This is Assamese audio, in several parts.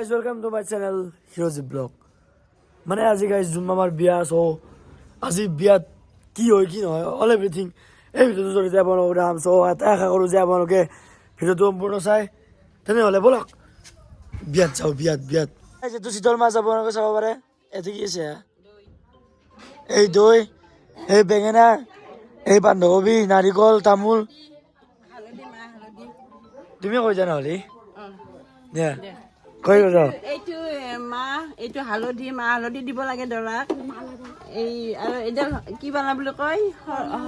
Welcome to my channel Heroes Blog. মানে আজি গাইজ যোন আমাৰ বিয়া আছে আজি বিয়াত কি হয় কি নহয় অল এভৰিথিং এই ভিডিঅ'টো জড়িত আপোনালোকক দেখাম এটা আশা কৰোঁ যে আপোনালোকে ভিডিঅ'টো সম্পূৰ্ণ চাই তেনেহ'লে ব'লক বিয়াত যাওঁ বিয়াত এইটো চিতল মাছ আপোনালোকে চাব পাৰে এইটো কি আছে এই দৈ এই বেঙেনা এই বন্ধাকবি নাৰিকল তামোল তুমি কৈ জানা হ'লি দিয়া কৈ যাওঁ এইটো এইটো হালধি হালধি দিব লাগে দৰাক এই আৰু এইডাল কি বানা বুলি কয়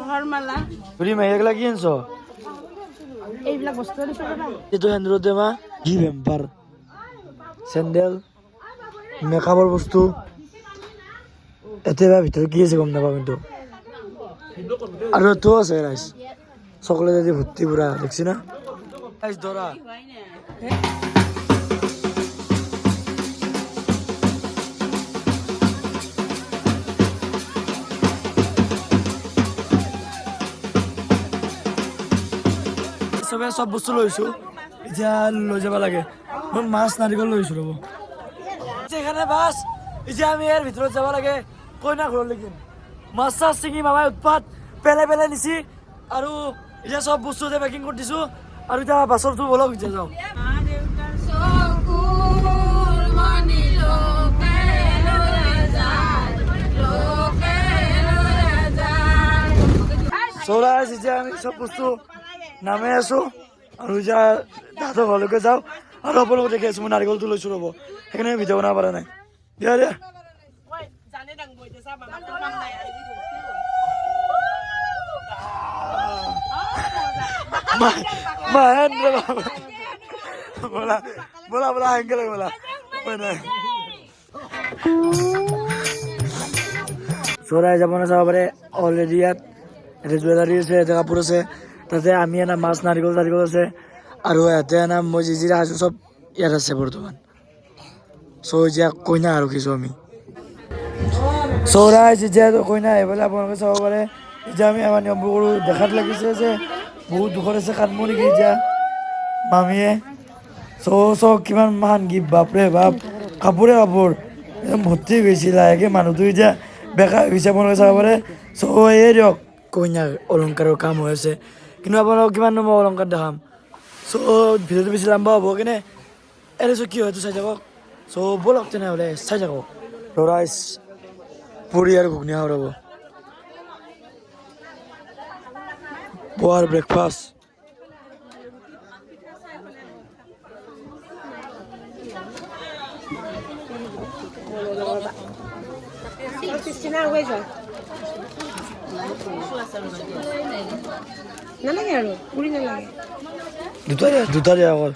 হৰমালা ঘূৰি মাহি এইগিলা কি আনছ এইবিলাক বস্তু এইটো হেণ্ড্ৰতে মা ঘি ভেম্পাৰ চেণ্ডেল মেকআপৰ বস্তু এতিয়া ভিতৰত কি আছে গম নাপাওঁ কিন্তু আৰু এইটো আছে ৰাইচ চকলেট আদি ভৰ্তি পুৰা দেখছি না ৰাইচ দৰা চবে সব বস্তু লৈছোঁ এতিয়া লৈ যাব লাগে মই মাছ নাৰিকল লৈছোঁ ৰ'ব এখানে বাছ এতিয়া আমি ইয়াৰ ভিতৰত যাব লাগে কইনা ঘৰলৈকে মাছ চাছ ছিঙি মামাই উৎপাত পেলাই নিছি আৰু এতিয়া চব বস্তু পেকিং কৰি দিছোঁ আৰু এতিয়া বাছৰটো বলক এতিয়া যাওঁ চৌৰা এতিয়া আমি চব বস্তু নামে আছোঁ আৰু এতিয়া তাহাঁতৰ ঘৰলৈকে যাওঁ আৰু আপোনালোকে দেখি আছোঁ মই নাৰিকলটো লৈছোঁ ৰ'ব সেইকাৰণে ভিডিঅ' বনাব পৰা নাই দিয়া বলা এংকেলে বলা চৰাই যাব না চাব পাৰে অলৰেডি ইয়াত এটা জুৱেলাৰী আছে এটা কাপোৰ আছে তাতে আমি এনা মাছ নাৰিকল আছে আৰু ইয়াতে এনা মই যি ৰাখিছোঁ চব ইয়াত আছে বৰ্তমান এতিয়া কইনা ৰখিছোঁ আমি চৌৰা যেতিয়া কইনা আহিবলৈ আপোনালোকে চাব পাৰে এতিয়া আমি আমাৰ নিয়মবোৰ কৰোঁ দেখাত লাগিছে যে বহুত দুখত আছে কান্দমো নেকি এতিয়া মামীয়ে কিমান মান গিফ্ট বাপৰে বাপ কাপোৰ একদম ভৰ্তি গৈছিল লাহেকৈ মানুহটো এতিয়া বেকা হৈছে আপোনালোকে চাব পাৰে এই দিয়ক কইনাৰ অলংকাৰৰ কাম হৈ আছে কিন্তু আপোনালোকক কিমান নম্বৰ অলংকাৰ দেখাম ভিডিঅ'টো বেছি লম্বা হ'ব কিনে এনেছো কি হয়তো চাই থাকক ব'লক তেনেহ'লে চাই থাকক ৰাইচ পুৰি আৰু ঘুগনি খাব ৰ'ব পুৱাৰ ব্ৰেকফাষ্ট নালাগে আৰু পুৰি নালাগে দুটা দিয়া অকল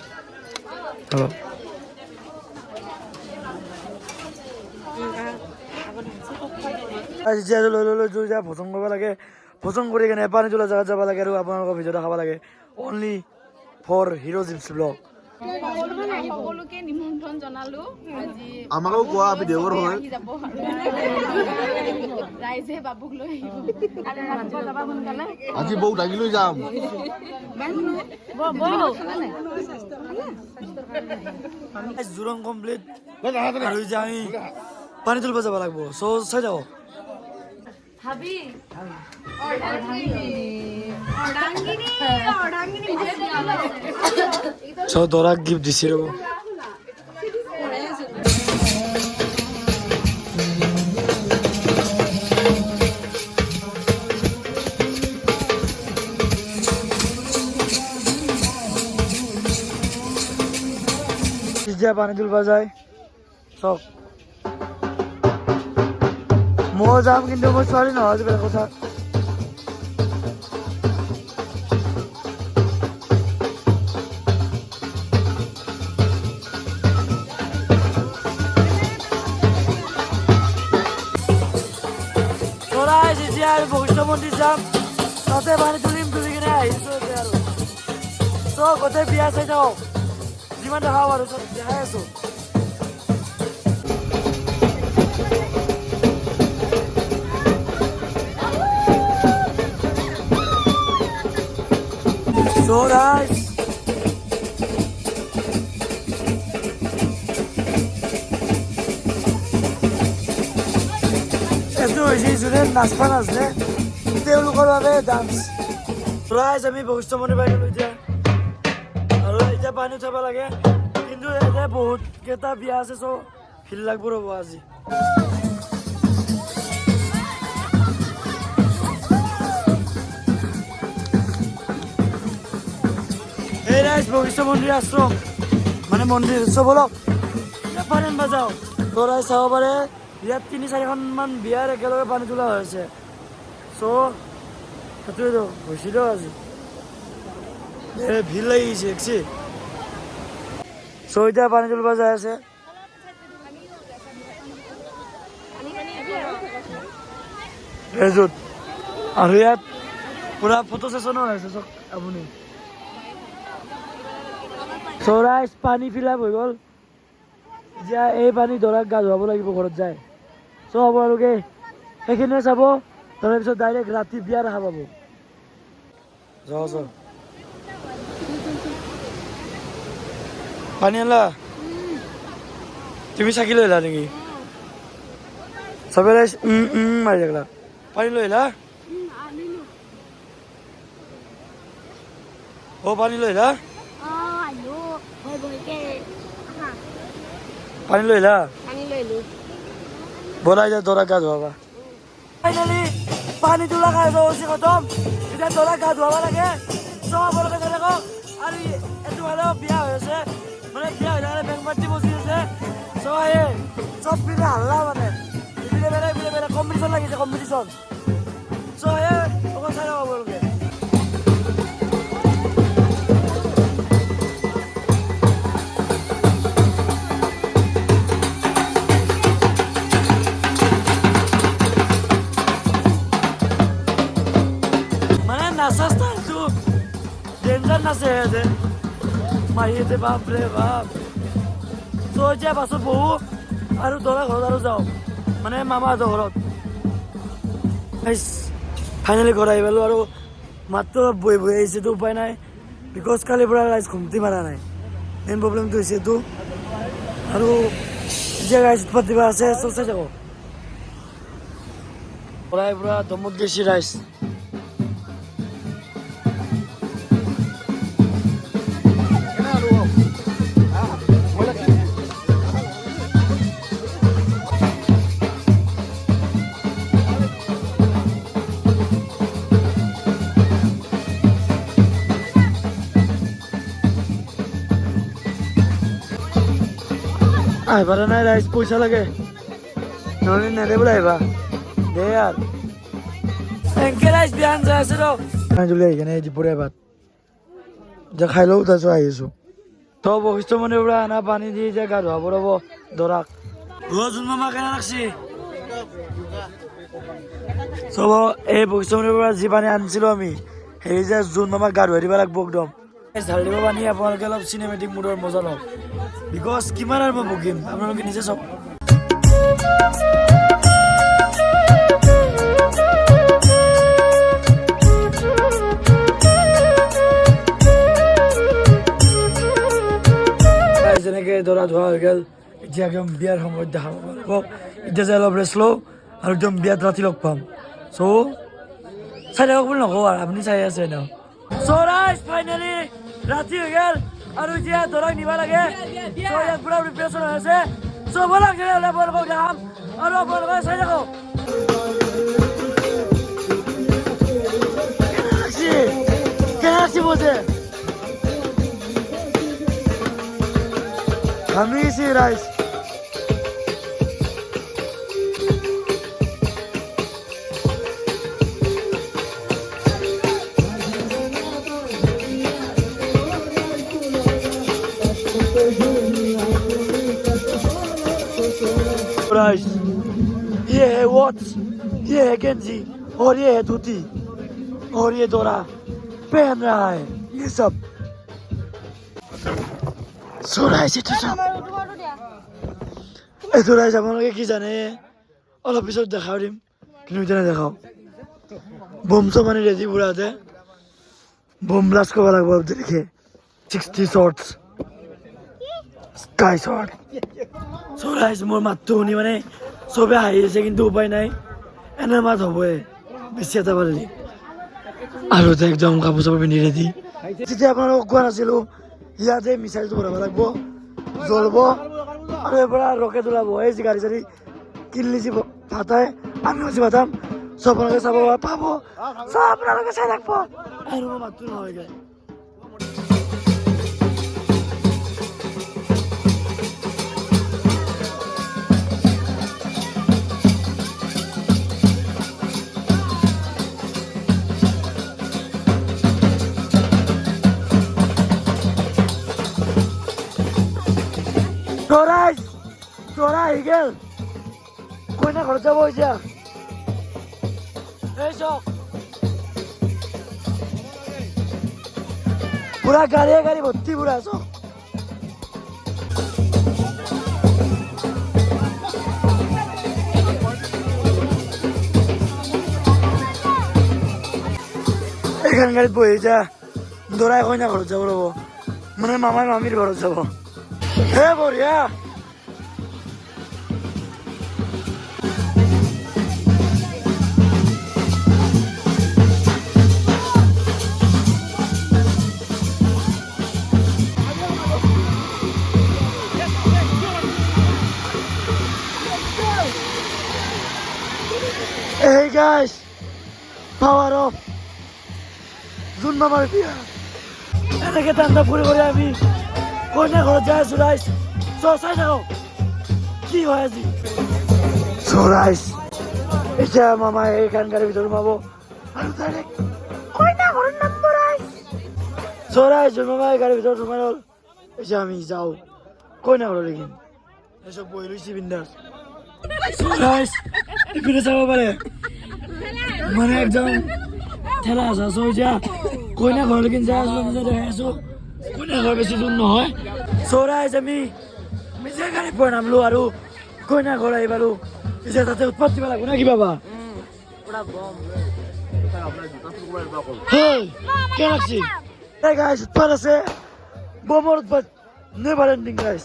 যেতিয়া লৈ এতিয়া ভোজন কৰিব লাগে ভোজন কৰি কিনে পানী তোলা জেগাত যাব লাগে আৰু আপোনালোকৰ ভিডিঅ'টো খাব লাগে অনলি ফৰ হিৰোজ ব্লগ সকলোকে নিমন্ত্ৰণ জনালো আমাকো কোৱা ভিডিঅ' কৰ হয় ৰাইজে বাবুক লৈ আজি বৌ ডাকি লৈ যাম জোৰং কমপ্লিট আৰু এতিয়া আমি পানী তুলিব যাব লাগিব চাই যাব দৰাক গিফ্ট দিছে ৰ'ব যেতিয়া পানী তুলিব যায় চক মই যাম কিন্তু মই ছোৱালী নহয় বেলেগ কথা যেতিয়া আৰু বৈষ্ণৱ মন্দিৰ যাম তাতে পানী তুলি কিনে আহিছোঁ আৰু গোটেই বিয়া চাই যাওঁ যিমান দেখাওঁ আৰু চব দেখাই আছোঁ So guys, কৈছে যোনে নাচবা নাচনে তেওঁলোকৰ বাবে ডান্স ৰাইজ আমি বশিষ্ঠ মন্দিৰ পাই গ'লো এতিয়া আৰু এতিয়া পানী উঠাব লাগে কিন্তু ইয়াতে বহুত কেইটা বিয়া আছে চ' ভিৰ লাগব ৰ'ব আজি এই ৰাইজ বশিষ্ঠ মন্দিৰ আশ্ৰম মানে মন্দিৰ চবলক পানী বাজাও তৰাই চাব পাৰে ইয়াত 3-4খনমান বিয়াৰ একেলগে পানী তোলা হৈছে চ' সেইটোৱেতো হৈছিলো আজি ভিৰ লাগিছে দেখছি চ' এতিয়া পানী তুলিব যাই আছে আৰু ইয়াত পুৰা ফটো ছেশ্যনো হৈছে চাওক আপুনি চ' ৰাইজ পানী ফিল আপ হৈ গ'ল এতিয়া এই পানী ধৰাক গা ধুৱাব লাগিব ঘৰত যায় চ' আপোনালোকে সেইখিনিয়ে চাব তাৰপিছত ডাইৰেক্ট ৰাতি বিয়া দেখা পাব পানী আনলা তুমি চাকি লৈ আহিলা নেকি চবে ৰাইজ মাৰি থাকিলা পানী লৈ আহিলা পানী লৈ আহিলা পানী লৈ আহিলা ব'লা এতিয়া দৰাক গা ধুৱাবা ফাইনেলি পানী তোলা খাই হৈছে খতম এতিয়া দৰাক গা ধুৱাব লাগে চব আপোনালোকে চাই থাকক আৰু এইটো হ'লেও বিয়া হৈ আছে মানে বিয়া হৈ থাকলে বেংক পাৰ্টি বজি আছে চব পিনে হাল্লা মানে ইপিনে বেলেগ কম্পিটিশ্যন লাগিছে কম্পিটিশ্যন চ' অকল চাই থাকক আপোনালোকে নাচা ষ্টাইলটো ডেঞ্জাৰ নাচে সিহঁতে মাহীহঁতে বাপৰে বাপ চ' এতিয়া বাছত বহো আৰু দৰা ঘৰত আৰু যাওঁ মানে মামাহঁতৰ ঘৰত ফাইনেলি ঘৰ আহি পালোঁ আৰু মাত্ৰ বহি আহিছেতো উপায় নাই বিকজ কালিৰ পৰা ৰাইজ ঘুমটি মাৰা নাই মেইন প্ৰব্লেমটো হৈছে এইটো আৰু এতিয়া ৰাইজ পাতিবা আছে চ' চাই থাকক পৰাই পুৰা দমত গৈছে ৰাইজ আহিবা নাই ৰাইজ পইচা লাগে নহ'লে নেদে বোলে আহিবা দে ইয়াৰ এনেকে ৰাইজ বিয়ান যাই আছে ৰ পানী তুলি আহি কেনে দুপৰীয়া ভাত এতিয়া খাই লওঁ তাৰপিছত আহি আছোঁ তো বশিষ্ঠ মন্দিৰৰ পৰা আনা পানী দি এতিয়া গা ধুৱাব ৰ'ব দৰাক জোন মামা কেনে লাগছি চব এই বশিষ্ঠ মন্দিৰৰ পৰা যি পানী আনিছিলোঁ আমি সেই যে জোন মামাক গা ধুৱাই দিব লাগিব একদম ঢালি দিব পানী আপোনালোকে অলপ চিনেমেটিক মুডৰ মজা লওক বিকজ কিমান আৰু মই বকিম আপোনালোকে নিজে চাওক যেনেকে দৰা ধোৱা হৈ গ'ল এতিয়া একদম বিয়াৰ সময়ত দেখা পাব এতিয়া যে অলপ ৰেষ্ট লওঁ আৰু একদম বিয়াত ৰাতি লগ পাম চ' চাই থাকক বুলি নকওঁ আৰু আপুনি চাই আছে ন চ' ৰাইজ ফাইনেলি ৰাতি হৈ গ'ল আৰু এতিয়া দৰাক নিব লাগে চ' ইয়াত পুৰা প্ৰিপেৰেশ্যন হৈ আছে চ' ব'লক তেনেহ'লে আপোনালোকক দেখাম আৰু আপোনালোকে চাই থাকক কেনে লাগছি বলছে আমি রাইস राइस ये है वॉट्स ये है गेंजी और ये है धोती और ये दोरा पहन रहा है ये सब So guys, ito guys, আপোনালোকে কি জানে অলপ পিছত দেখাও দিম কিন্তু এতিয়া নেদেখাও বম চব মানে ৰেডি পুৰাতে বম ব্লাষ্ট কৰিব লাগিব দেখে 60 shorts sky short so guys মোৰ মাতটো শুনি মানে চবে হাঁহি আছে কিন্তু উপায় নাই এনে মাত হ'বই বেছি এটা পাৰিলি আৰু তো একদম কাপোৰ চাপোৰ পিন্ধি ৰেডি তেতিয়া আপোনালোকক কোৱা নাছিলোঁ ইয়াতে মিছাইলটো ভৰাব লাগিব জ্বলব আৰু ইয়াৰ পৰা ৰকেট ওলাব এই যে গাড়ী চাড়ী কিনলি যি ফাটাই আমিও যি ফাটাম চব আপোনালোকে চাব পাব চব আপোনালোকে চাই থাকিব আৰু মই মাতটো নহয়গৈ Dora Higel কইনা ঘৰত যাব এতিয়া এই চক পুৰা গাড়ি ভৰ্তি পুৰা চক এখান গাড়িত বহি যা দৌৰাই কইনা ঘৰত যাব ৰ'ব মানে মামাই মামীৰ ঘৰত যাব হে বঢ়িয়া Hey guys, power off. Zoom mama biya. এনেকে টান্দা ফুৰি কৰি আমি কইনা ঘৰত যাই আছো ৰাইজ চাই থাকো কি হয় আজি ৰাইজ এতিয়া মামাই এইখন গাড়ীৰ ভিতৰত সোমাব আৰু ডাইৰেক্ট কইনা ঘৰত নামিব ৰাইজ ৰাইজ মামাই গাড়ীৰ ভিতৰত সোমাই হ'ল এতিয়া আমি যাওঁ কইনা ঘৰলৈকে এসব বহি লৈছি বিন্দাছ রাইস এখানে যাব পারে মানে একদম ঠেলা আছে যা কইনা ঘর লেকিন যা আসলো কইনা ঘর বেশি দূর নহয় রাইস আমি মিজে গাড়ি পড়ে নামলো আৰু কইনা ঘর আইবালো যে তাতে উৎপাত দিবা লাগবো নাকি বাবা কে লাগছি গাইস উৎপাত আছে বমৰ উৎপাত নেভার এন্ডিং গাইস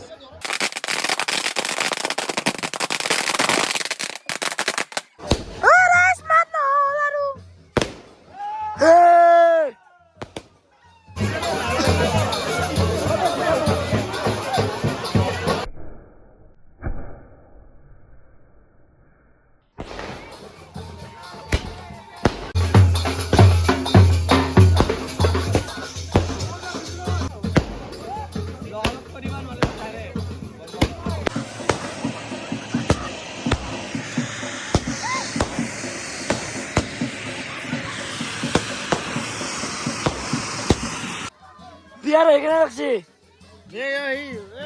বিয়ার এখানে রাখছি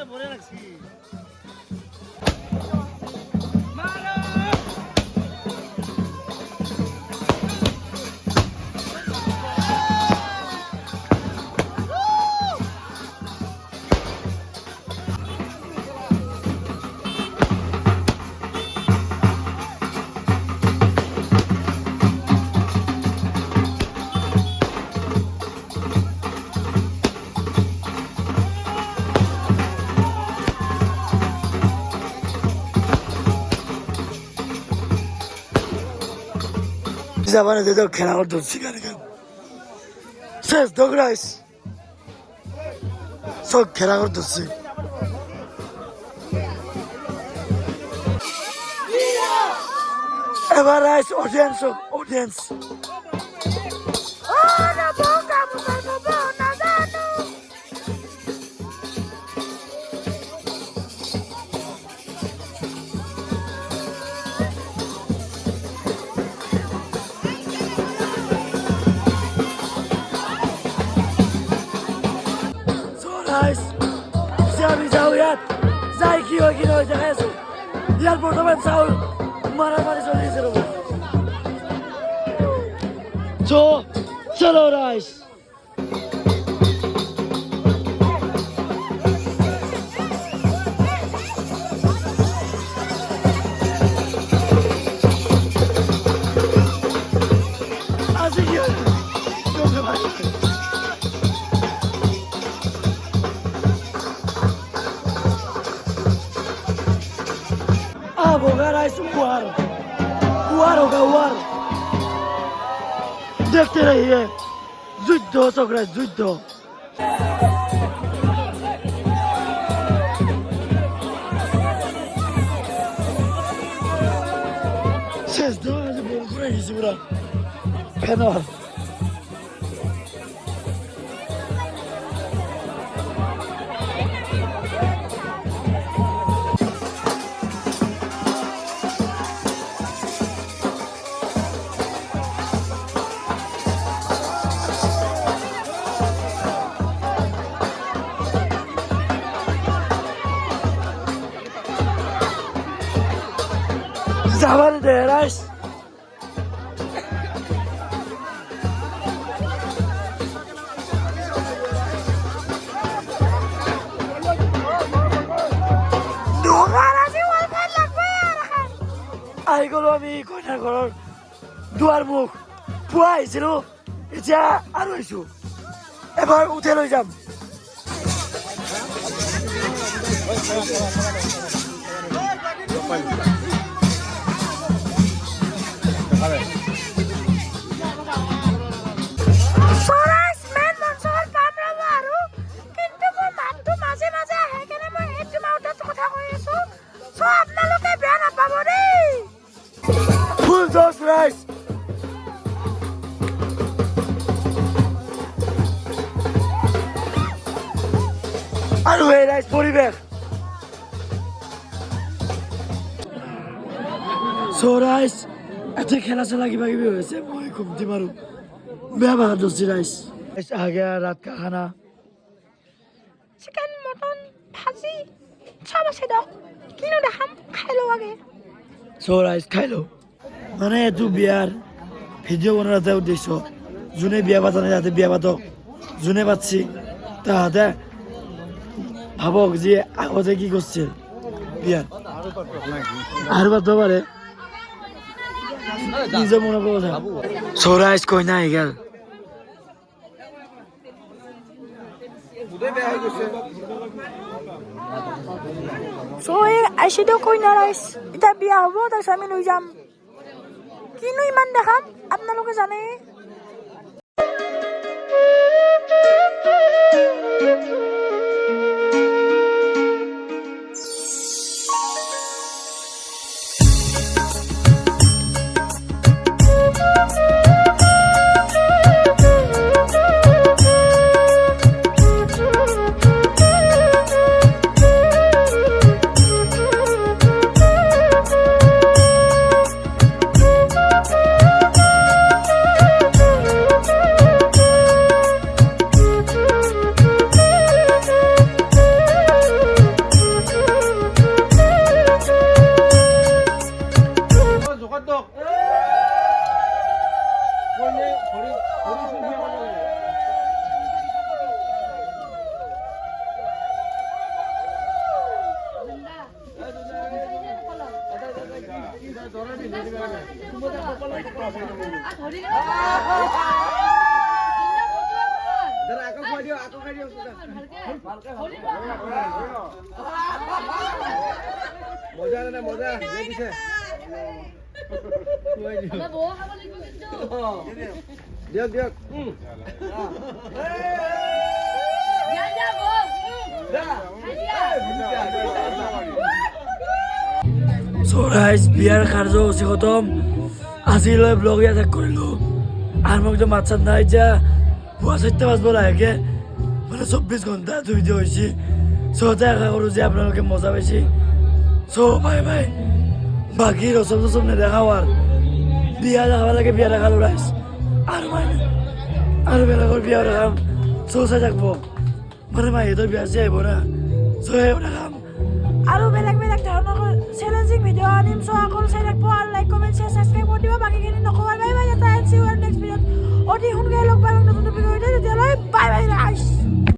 ভরে রাখছি Zamanı dedi kenara dur sigara gel. Ses dograis. Sok kenara dursun. Ever rise audience. Ana boca musa no nadano. আমি যাওঁ ইয়াত যাই কি হয় দেখাই আছো ইয়াত বৰ্তমান চাউল মাৰি চলি আছে ৰ'ব চলো ৰাইজ আজি কি হয় Boga rice kuar वार होगा वार देखते रहिए যুদ্ধ চক্রে যুদ্ধ শেষ দেওয়া আছে বল করে গেছি পুরা ফেনার Zaman deras. আহি গলো আমি কইনাৰ ঘৰৰ দুৱাৰ মুখ পুৱা আহিছিলো এতিয়া আৰু আহিছো এবাৰ উঠে লৈ যাম Right. আৰু এই ৰাইজ পৰিৱেশ ৰাইজ এতে খেলা চেলা কিবা কিবি হৈছে মই ঘুমটি মাৰো বেয়া ভাগা দোষী ৰাইজ আগে রাত কা খানা চিকেন মটন ভাজি সব আছে দক কিনো দেখাম খাই লো আগে ৰাইজ খাই লো মানে এইটো বিয়াৰ ভিডিঅ' বনোৱাৰ এটা উদ্দেশ্য যোনে বিয়া পাতা নাই তাতে বিয়া পাতক যোনে পাতছি তাহাঁতে ভাবক যে আগতে কি করছিল বিয়ার আর পাতব পারে নিজে মনে করো সৌরাইজ কইনা আহি গেল আইসিটো কইনা রাইস এটা বিয়া হব তাৰপিছত আমি লৈ যাম কিনো ইমান দেখাম আপোনালোকে জানে সৌৰাইজ বিয়াৰ কাৰ্যসূচী খতম আজিলৈ ব্লগ ইয়াতে কৰিলো আৰ মোক তো মাত নাই যা পুৱা 4টা বাজব লাগে মানে 24 ঘণ্টা ভিডিঅ' হৈছে তাই আশা কৰোঁ যে আপোনালোকে মজা পাইছে বাই বাই বাকী ৰচম চচম নেদেখাও আৰু বিয়া দেখাব লাগে বিয়া দেখালো ৰাইজ আৰু আৰু বেলেগৰ বিয়া দেখাম চাই থাকব মানে মাহীহঁতৰ বিয়া আছে আহিব না সেইও দেখাম আৰু বেলেগ বেলেগ ধৰণৰ চ্যালেঞ্জিং ভিডিঅ' আনিম অকল চাই থাকব আৰু লাইক কমেণ্ট শ্বেয়াৰ ছাবস্ক্ৰাইব কৰি দিব বাকীখিনি নকবা বাই বাই এটা এনচি নেক্সট ভিডিঅ'ত অতি সোনকালে লগ পাম নতুন ভিডিঅ' তেতিয়ালৈ বাই বাই ৰাইজ